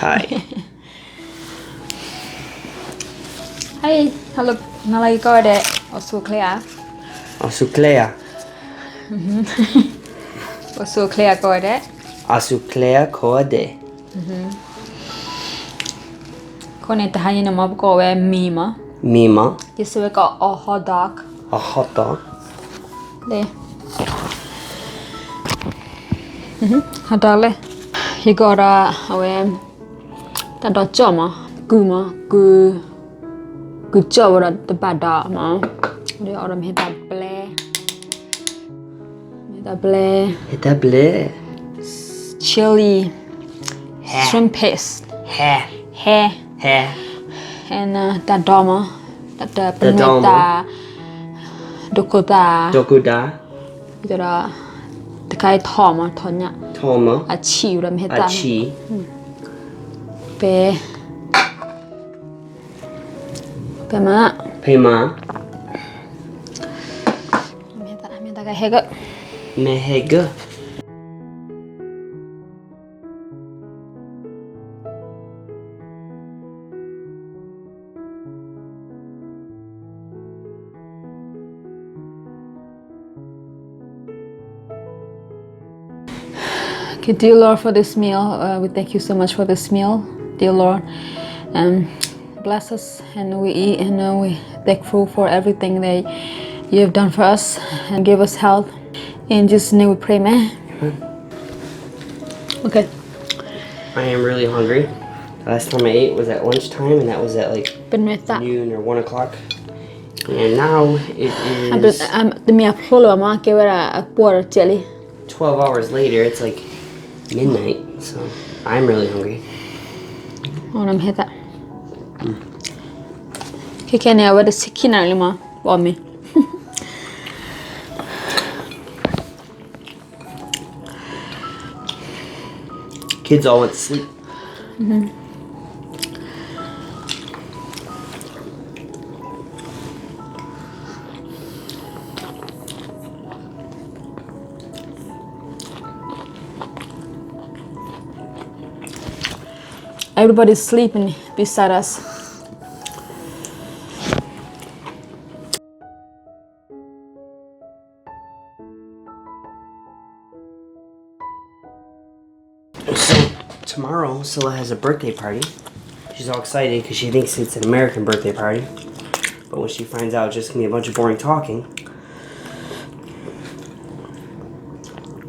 Hi. Hej, hallå, nalagi kode osuklea. Asuklea. Osuklea kode. Asuklea kode. Kone tahayin na mabukowe mima. Mima. Yisuwe ka o hot dog. A hot dog. Le. Hot dog le. Higora awe ta do choma. Guma gu chobra the bada ma. De oram hita ble. Hita ble. Chili. Ha. Shrimp paste. Ha. Hair. Ha. And ta doma. Ta doma. peneta. Dokuta. Dokuda. Ita ta kai thoma thonya. Toma. A chi ram heta. Achi. Pe ma. Pema. Meta ka hega. Mehega. Okay, dear Lord, for this meal, we thank you so much for this meal, dear Lord. Bless us, and we eat, and we thankful for everything that you have done for us, and give us health. In Jesus' name we pray, man. Okay. I am really hungry. Last time I ate was at lunchtime, and that was at like Benmeta. noon or 1 o'clock. And now it is The me apolo ma ke vera a por jelly. 12 hours later. It's like midnight, so I'm really hungry. Onam heta. Ke kene wa de sikina lima wa me. Kids all went to sleep. Everybody's sleeping beside us. So tomorrow, Scylla has a birthday party. She's all excited because she thinks it's an American birthday party. But when she finds out it's just gonna be a bunch of boring talking,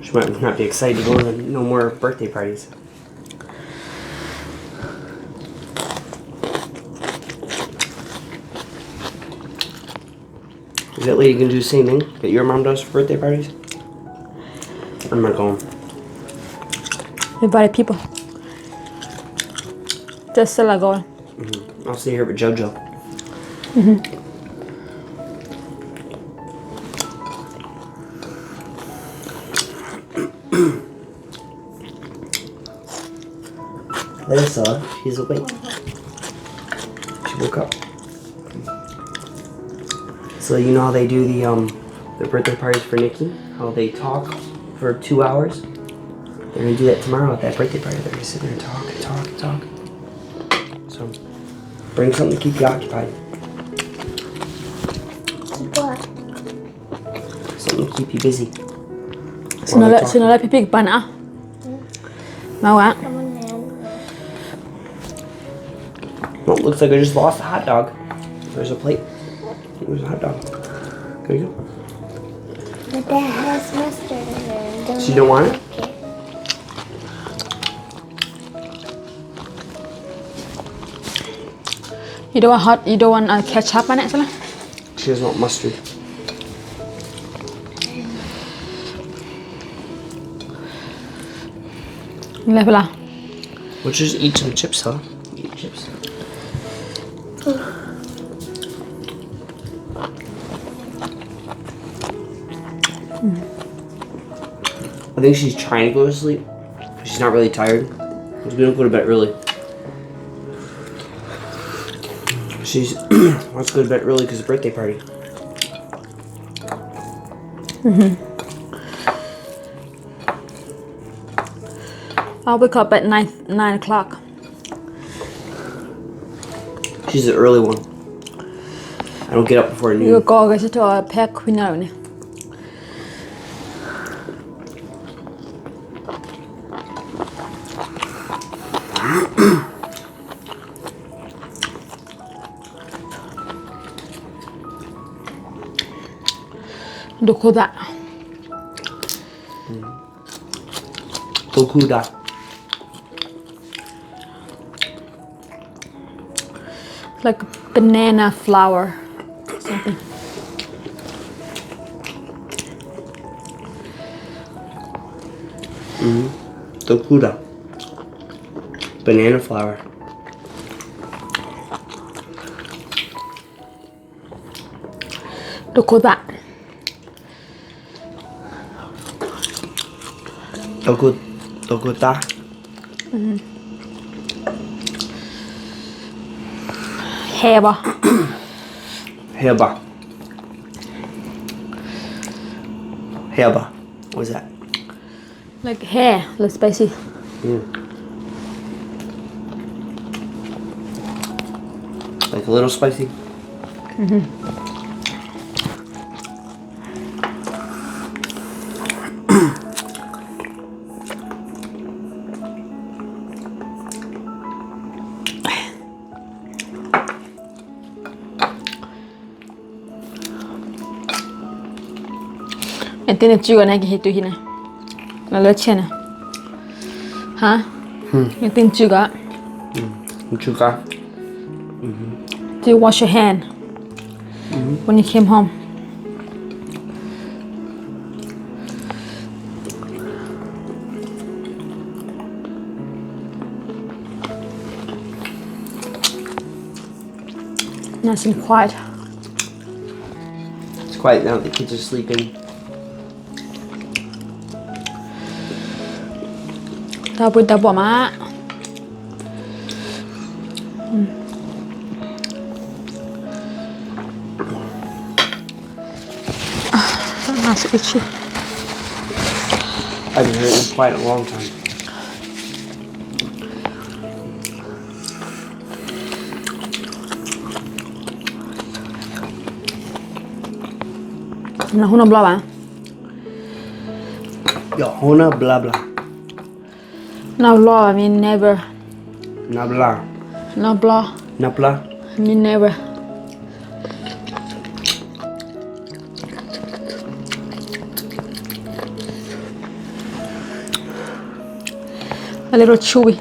she might not be excited to go to no more birthday parties. Is that lady gonna do the same thing that your mom does for birthday parties? I'm not going. Everybody people. Just still going. I'll stay here with JoJo. Alyssa, she's awake. She woke up. So you know how they do the birthday parties for Nikki? How they talk for 2 hours? They're gonna do that tomorrow at that birthday party. They're gonna sit there and talk and talk and talk. So bring something to keep you occupied. What? Something to keep you busy. Sinola pipig pan ah. Mawa. Come on, man. Well, looks like I just lost a hot dog. There's a plate. There's a hot dog. There you go. But that has mustard in there. So you don't want it? Okay. You don't want ketchup on it, Sala? She doesn't want mustard. Level. We'll just eat some chips, huh? Eat chips. I think she's trying to go to sleep. She's not really tired. She's gonna go to bed early. She's wants to go to bed early because it's a birthday party. I'll wake up at 9 o'clock. She's the early one. I don't get up before 이거 noon. có cái cho pack khuyên nào này. Dokuda. Dokuda. Like banana flour. Something. Dokuda. Banana flour. Dokuda. Dokuda. Heba. Heba. Heba. What's that? Like hair, like spicy. Like a little spicy? Anh tin là chưa này cái hết tôi này. Là lớp trên này. Hả? Anh tin chưa cả. Chuka. Do you wash your hand when you came home? Nice and quiet. It's quiet now. The kids are sleeping. Ta bỏ má. Nice itchy. I haven't heard it quiet in a long time. Là hôm nào bla bạn? Yohona blah blah. No bla, I mean never. Nabla. No bla, Napla. I mean never. A little chewy.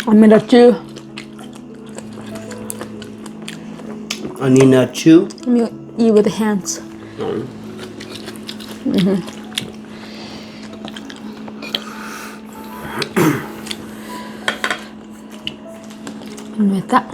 I made a chew. Anina chew. Let me eat with the hands. And with that.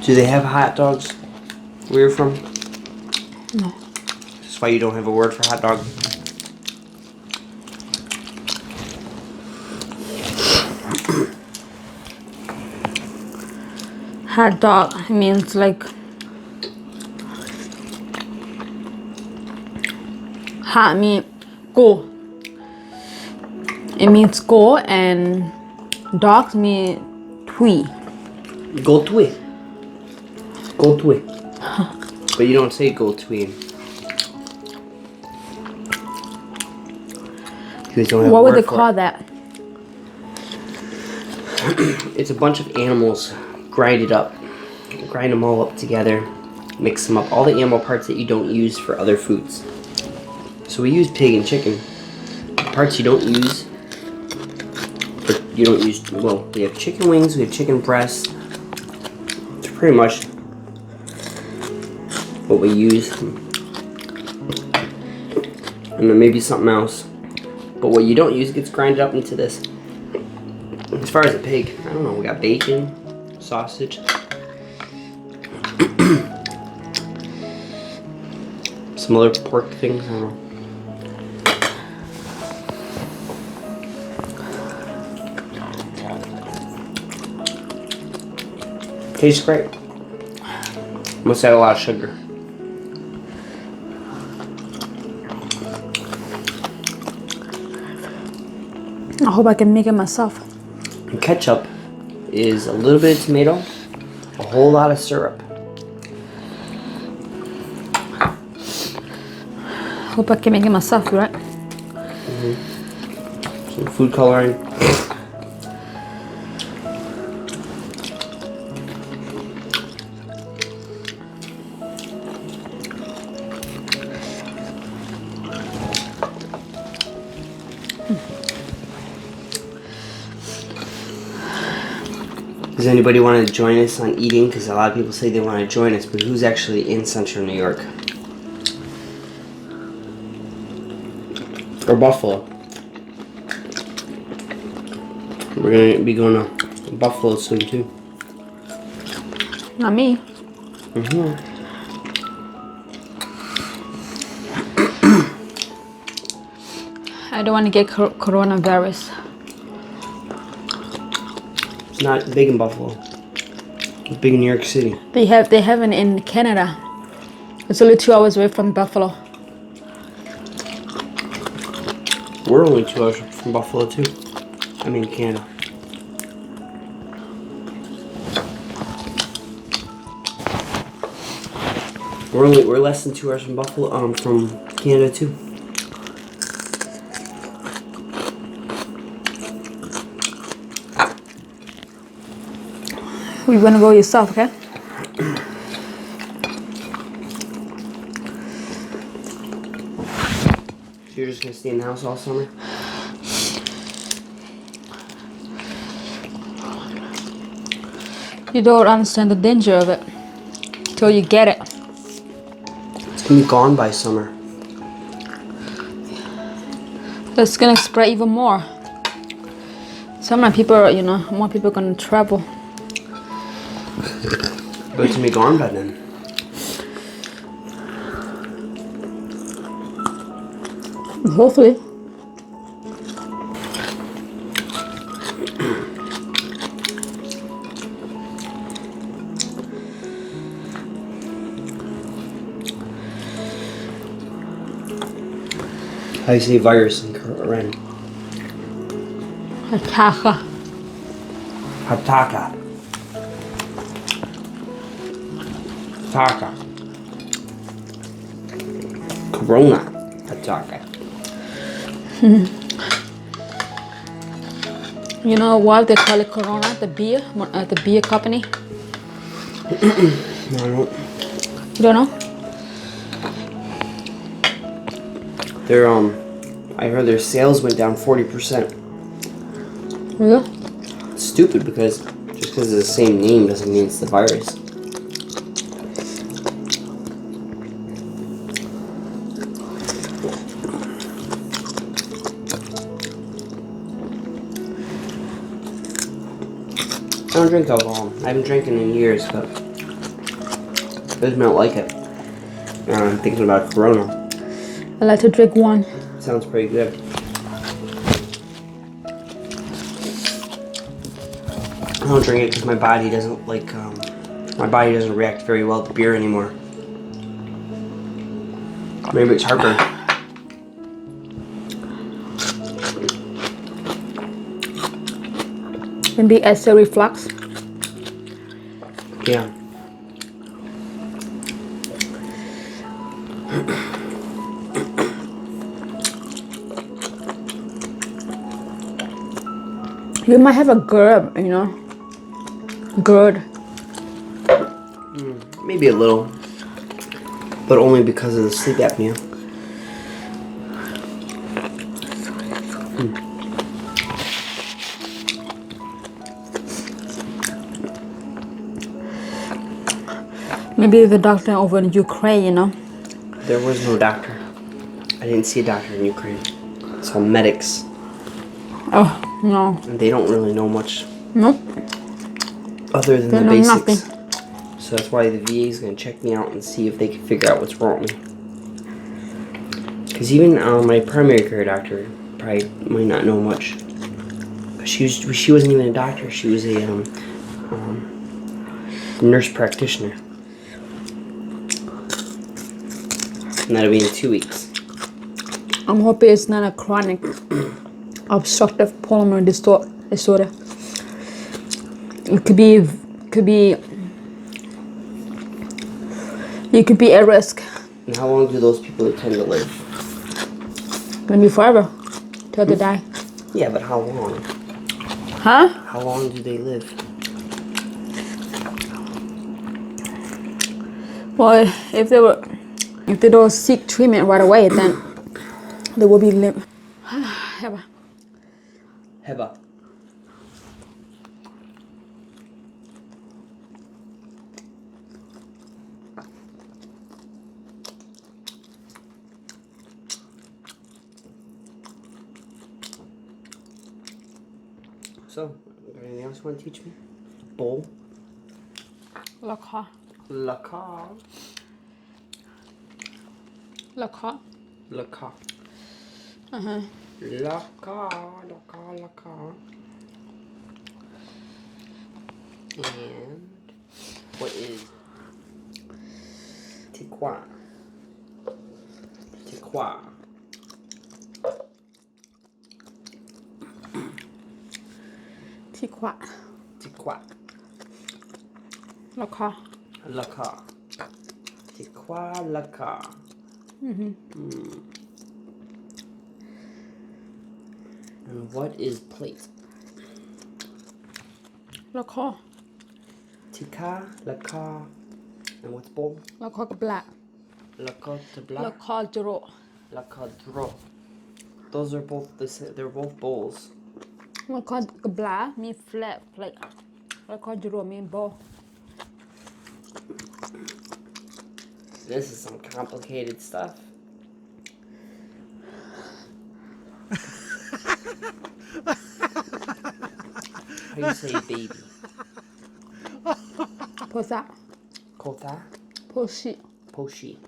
Do they have hot dogs where you're from? No. That's why you don't have a word for hot dog. Hot dog means like hot mean go. It means go and dogs mean tui. Go to it. Go to it. But you don't say go to it. You guys don't have What a would word they for call it. that? It's a bunch of animals grinded up. Grind them all up together. Mix them up. All the animal parts that you don't use for other foods. So we use pig and chicken. The parts you don't use. But you don't use. Well, we have chicken wings. We have chicken breasts. It's pretty much what we use. And then maybe something else. But what you don't use gets grinded up into this. As far as a pig, I don't know. We got bacon, sausage. Some other pork things, I don't know. Tastes great. Must add a lot of sugar. I hope I can make it myself. And ketchup is a little bit of tomato, a whole lot of syrup. Hope I can make it myself, right? Some food coloring. Does anybody want to join us on eating? Because a lot of people say they want to join us, but who's actually in Central New York? Or Buffalo? We're going to be going to Buffalo soon too. Not me. I don't want to get coronavirus. It's not big in Buffalo. It's big in New York City. They have it in Canada. It's only 2 hours away from Buffalo. We're only 2 hours from Buffalo too. I mean Canada. We're less than 2 hours from Buffalo. From Canada too. You're gonna go yourself, okay? So you're just gonna stay in the house all summer? You don't understand the danger of it till you get it. It's gonna be gone by summer. It's gonna spread even more. Some people, more people are gonna travel. But it's gonna be gone by then. Hopefully. How do you say virus in Korean? Hataka. Hataka. Hataka. Corona. Hataka. You know why they call it Corona? The beer company. No, I don't. You don't know? I heard their sales went down 40%. Yeah. It's stupid because just because it's the same name doesn't mean it's the virus. I don't drink alcohol. I haven't drinking in years, but I just don't like it. I'm thinking about Corona. I like to drink one. Sounds pretty good. I don't drink it because my body doesn't like. My body doesn't react very well to beer anymore. Maybe it's heartburn. Maybe acid reflux. Yeah. You might have a GERD, GERD. Maybe a little. But only because of the sleep apnea. Maybe the doctor over in Ukraine, you know. There was no doctor. I didn't see a doctor in Ukraine. I saw medics, Oh, no. and they don't really know much Nope. other than They the know basics. nothing. So that's why the VA is going to check me out and see if they can figure out what's wrong with me. Because even my primary care doctor probably might not know much. 'Cause she wasn't even a doctor. She was a nurse practitioner. And that'll be in 2 weeks. I'm hoping it's not a chronic obstructive pulmonary disorder. It could be, you could be at risk. And how long do those people tend to live? Maybe forever, till they die. Yeah, but how long? Huh? How long do they live? Well, if they don't seek treatment right away, then they will be Heba. So, anything else you want to teach me? Bowl. Laka. Laka. Laka. Laka. Uh-huh. Laka. Laka. And what is Tikwa? Tikwa. Tikwa. Tikwa. Laka. Laka. Tikwa laka. And what is plate? Laka. Tika, laka. And what's bowl? Laka kabla. Laka tabla. Laka jaro. Laka dro. Those are both they're both bowls. Laka kabla means flat plate. Laka jaro means bowl. This is some complicated stuff. How do you say baby? Posa. Kotha? Poshi. Poshi.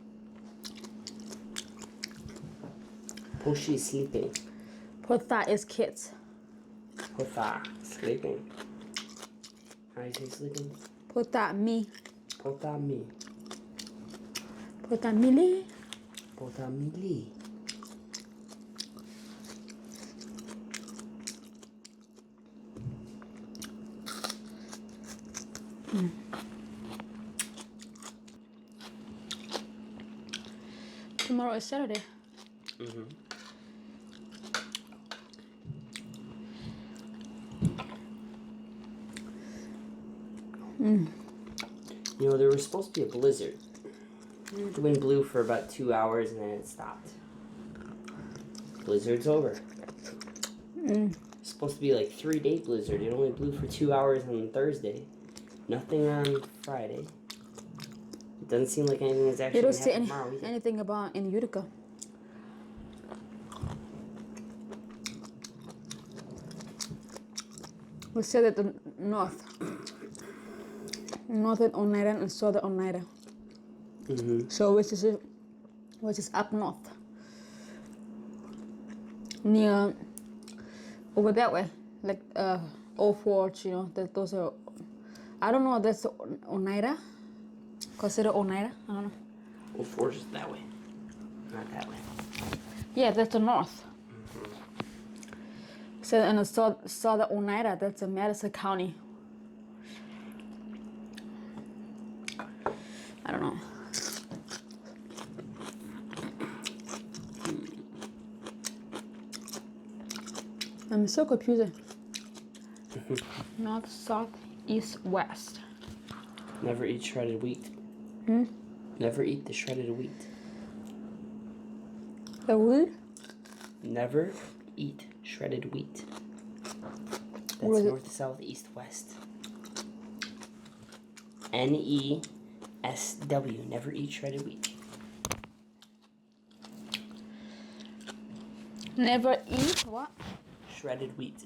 Poshi is sleeping. Posa is kids. Kotha, sleeping. How do you say sleeping? Pota me. Pota mi. Pota mili. Pota mili. Tomorrow is Saturday. You know, there was supposed to be a blizzard. The wind blew for about 2 hours and then it stopped. Blizzard's over. It's supposed to be like 3-day blizzard. It only blew for 2 hours on Thursday. Nothing on Friday. It doesn't seem like anything is actually You don't going to see happen tomorrow either. anything about in Utica. We said that the northern Oneida and southern Oneida. So which is up north, near over that way, like Old Forge. You know that those are. I don't know. That's Oneida. Consider Oneida. I don't know. Old Forge is that way, not that way. Yeah, that's the north. So in the southern Oneida, that's in Madison County. I don't know. I'm so confused. North, south, east, west. Never eat shredded wheat. Never eat the shredded wheat. The wood? Never eat shredded wheat. That's What is it? north, south, east, west. NE SW. Never eat shredded wheat. Never eat what? Shredded wheat.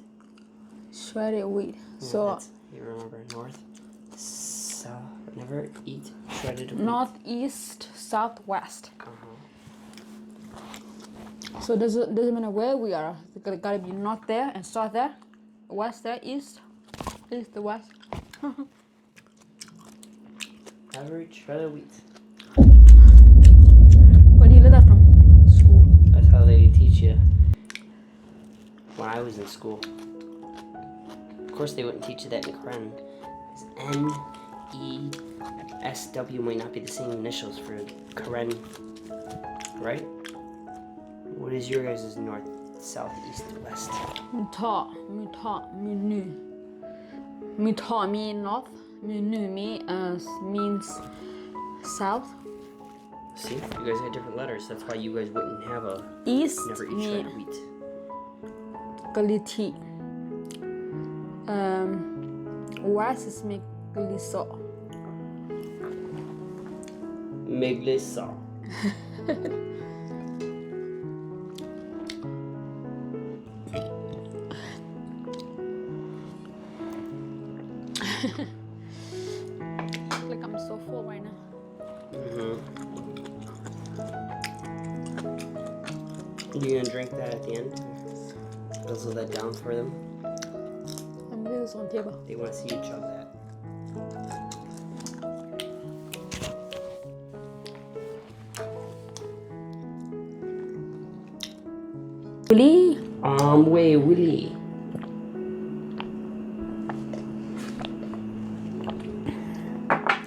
Shredded wheat. Yeah, So that's, you remember north, south. Never eat shredded wheat. northeast, southwest. Uh-huh. So doesn't matter where we are. It's gotta be north there and south there, west there, east, the west. Never eat shredded wheat. Where do you learn that from? School. That's how they teach you. When I was in school. Of course, they wouldn't teach you that in Karen. NESW might not be the same initials for Karen, right? What is your guys' north, south, east, west? Mita mean north, means south. See, you guys had different letters. That's why you guys wouldn't have a East never eat mean shredded wheat. galiti. West is me galiso. Meglisa. Like I'm so full right now. You gonna drink that at the end? Guzzle that down for them. I'm leaving this on the table. They want to see you chug that. Willie, Way Willie.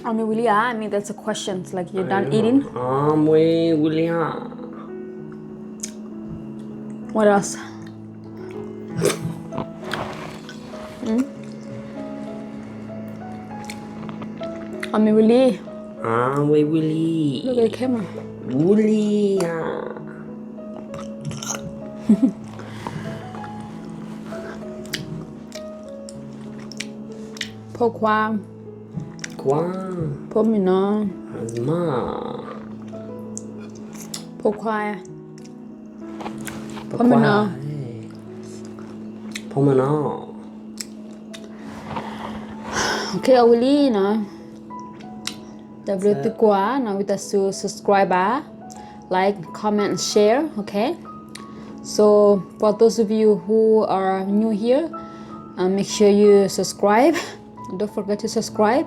Willie, I mean that's a question. It's like you're done eating. Way Willie. What else? Willie, Way Willie. look at the camera. Willie. Pourquoi? Quoi? Pour me non. Ma. Pourquoi? Pour me non. Pomano. Okay, Willie, no. W quá, now with us to subscribe, like, comment, share, okay? So for those of you who are new here, make sure you subscribe. Don't forget to subscribe.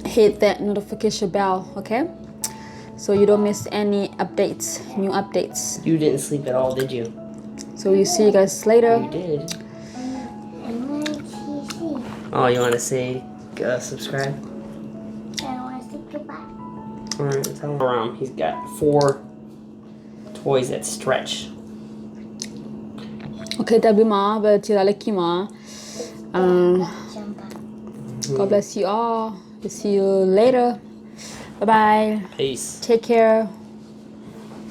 Hit that notification bell, okay? So you don't miss any updates, new updates. You didn't sleep at all, did you? So we'll see you guys later. You did. Oh, you want to say subscribe? I want to say goodbye. Alright, tell him he's got 4 toys that stretch. Okay, tabi ma, but you like ma. Jump up. God bless you all. We'll see you later. Bye bye. Peace. Take care.